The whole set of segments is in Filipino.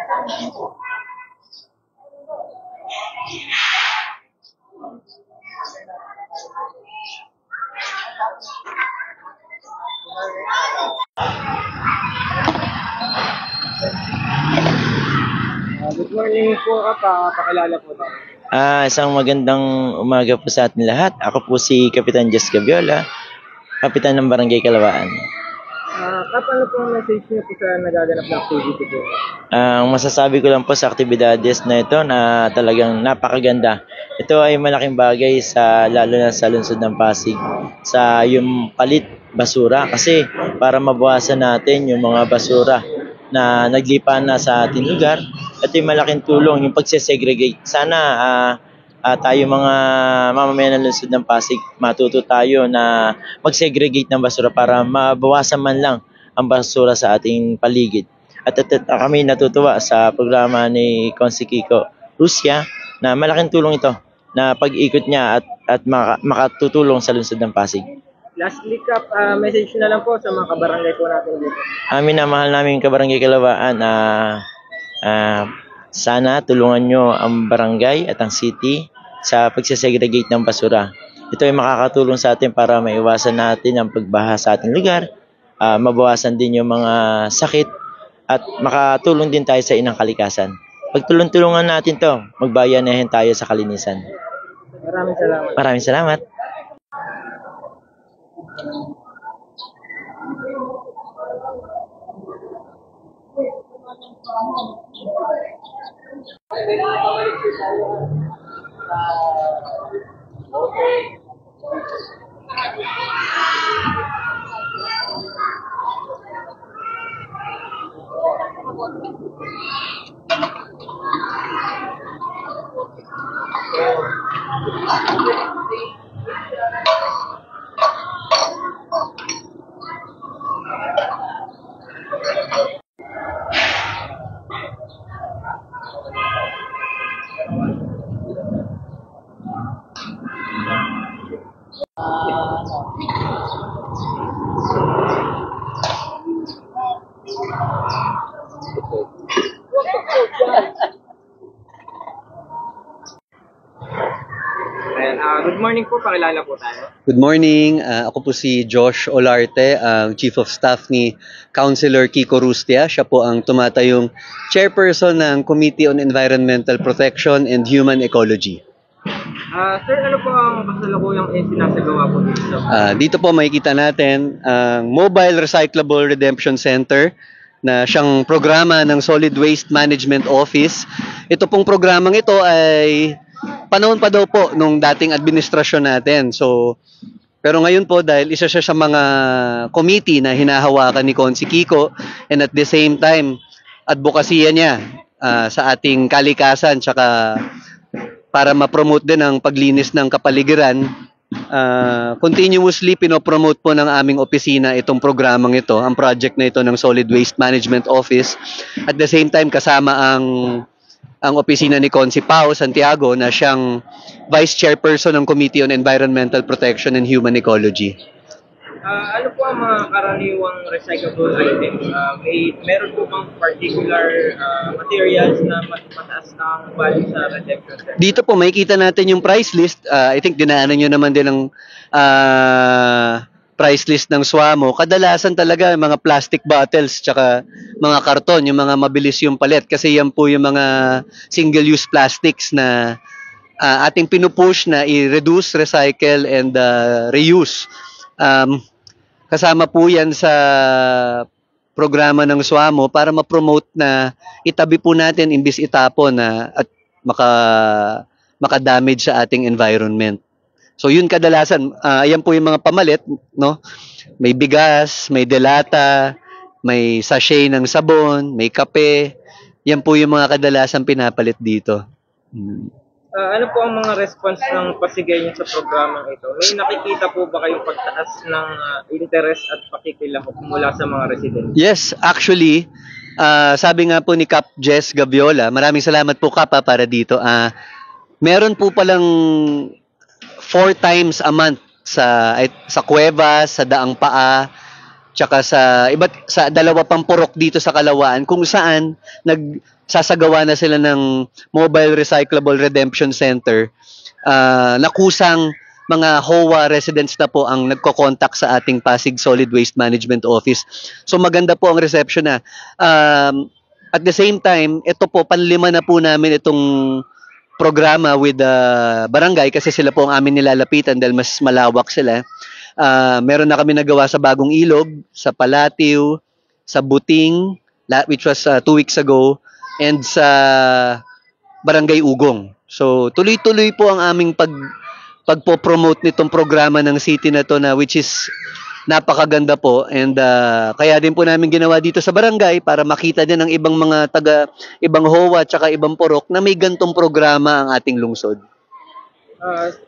Good morning po, pakilala po tayo. Isang magandang umaga po sa atin lahat. Ako po si Kapitan Jess Gaviola, Kapitan ng Barangay Kalawaan. Ano po ang message niyo po sa nagaganap na activity po? Ang masasabi ko lang po sa aktibidades na ito na talagang napakaganda. Ito ay malaking bagay lalo na sa lungsod ng Pasig sa yung palit basura kasi para mabawasan natin yung mga basura na naglipan na sa ating lugar at yung malaking tulong yung pagsesegregate. Sana tayo mga mamamayan ng lungsod ng Pasig matuto tayo na magsegregate ng basura para mabawasan man lang ang basura sa ating paligid. At kami natutuwa sa programa ni Consi Kiko Rusya na malaking tulong ito na pag-ikot niya at makatutulong sa lungsod ng Pasig. Lastly, Kap, message na lang po sa mga kabarangay po natin dito. Amin na mahal namin kabarangay Kalawaan na sana tulungan nyo ang barangay at ang city sa pagsesegregate ng basura. Ito ay makakatulong sa atin para maiwasan natin ang pagbaha sa ating lugar, mabawasan din yung mga sakit at makatulong din tayo sa inang kalikasan. Pagtulong-tulungan natin to, magbayanahin tayo sa kalinisan. Maraming salamat. Maraming salamat. Good morning po, pakilala po tayo. Good morning. Ako po si Josh Olarte, ang Chief of Staff ni Councilor Kiko Rustia. Siya po ang tumatayong chairperson ng Committee on Environmental Protection and Human Ecology. Sir, ano po ang kasalukuyang sinasagawa po dito? Dito po makikita natin ang Mobile Recyclable Redemption Center na siyang programa ng Solid Waste Management Office. Ito pong programang ito ay panahon pa daw po nung dating administrasyon natin. Pero ngayon po dahil isa siya sa mga committee na hinahawakan ni Consi Kiko and at the same time advokasya niya sa ating kalikasan tsaka para ma-promote din ang paglinis ng kapaligiran, continuously pinopromote po ng aming opisina itong programang ito, ang project na ito ng Solid Waste Management Office. At the same time kasama ang opisina ni Consi Pao Santiago na siyang Vice Chairperson ng Committee on Environmental Protection and Human Ecology. Ano po ang mga karaniwang recyclable items? Meron po bang particular materials na mataas ang value sa redemption center? Dito po makikita natin yung price list. I think dinaanan nyo naman din ang price list ng SWAMO. Kadalasan talaga mga plastic bottles tsaka mga karton, yung mga mabilis yung palit kasi yan po yung mga single-use plastics na ating pinupush na i-reduce, recycle, and reuse. Kasama po yan sa programa ng SWAMO para ma-promote na itabi po natin imbis itapon at maka-damage sa ating environment. So yun kadalasan, ayan po yung mga pamalit, no? May bigas, may delata, may sachet ng sabon, may kape. Yan po yung mga kadalasan pinapalit dito. Ano po ang mga response ng Pasigueño sa programang ito? May nakikita po ba kayong pagtaas ng interest at pakikilahok mula sa mga residents? Yes, actually, sabi nga po ni Cap Jess Gaviola, maraming salamat po Kap para dito. Meron po palang 4 times a month sa kuweba, sa Daang Paa, tsaka sa dalawa pang purok dito sa Kalawaan kung saan nagsasagawa na sila ng Mobile Recyclable Redemption Center. Nakusang mga HOA residents na po ang nagko-contact sa ating Pasig Solid Waste Management Office. So maganda po ang reception na. At the same time, ito po, panlima na po namin itong programa with the barangay kasi sila po ang amin nilalapitan dahil mas malawak sila. Meron na kami nagawa sa Bagong Ilog, sa Palatiw, sa Buting, which was 2 weeks ago, and sa Barangay Ugong. So tuloy-tuloy po ang aming pagpo-promote nitong programa ng city na to na which is napakaganda po, and kaya din po namin ginawa dito sa barangay para makita din ng ibang mga ibang HOA tsaka ibang purok na may gantong programa ang ating lungsod.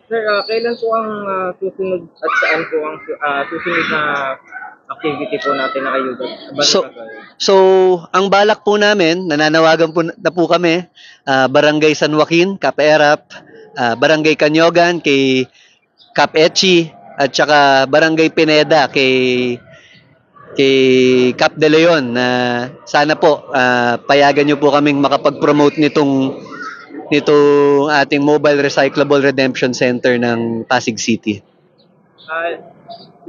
Sir, kailan po ang susunod at saan po ang susunod na activity po natin na kayo? So, ang balak po namin, nananawagan po na po kami, Barangay San Joaquin, Cap Erap, Barangay Canyogan, kay Cap Echi, at saka Barangay Pineda, kay Cap De Leon, na sana po payagan nyo po kaming makapag-promote nitong ating Mobile Recyclable Redemption Center ng Pasig City.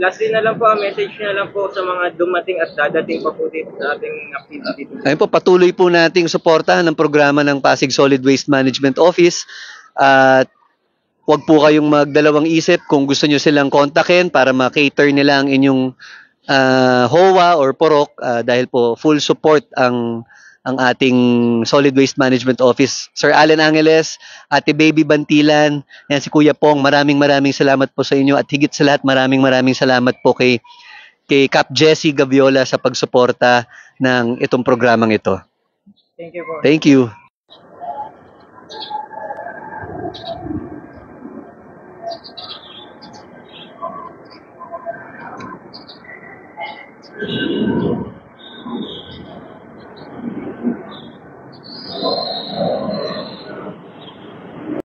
Lastly na lang po, message na lang po sa mga dumating at dadating pa po dito sa ating activity. Ayun po, patuloy po nating suportahan ang programa ng Pasig Solid Waste Management Office. At huwag po kayong magdalawang isip kung gusto nyo silang kontakin para ma-cater nila ang inyong HOA or purok, dahil po full support ang ating Solid Waste Management Office. Sir Allen Angeles, Ate Baby Bantilan, yan si Kuya Pong, maraming salamat po sa inyo, at higit sa lahat maraming salamat po kay Cap Jessie Gaviola sa pagsuporta ng itong programang ito. Thank you po. Thank you.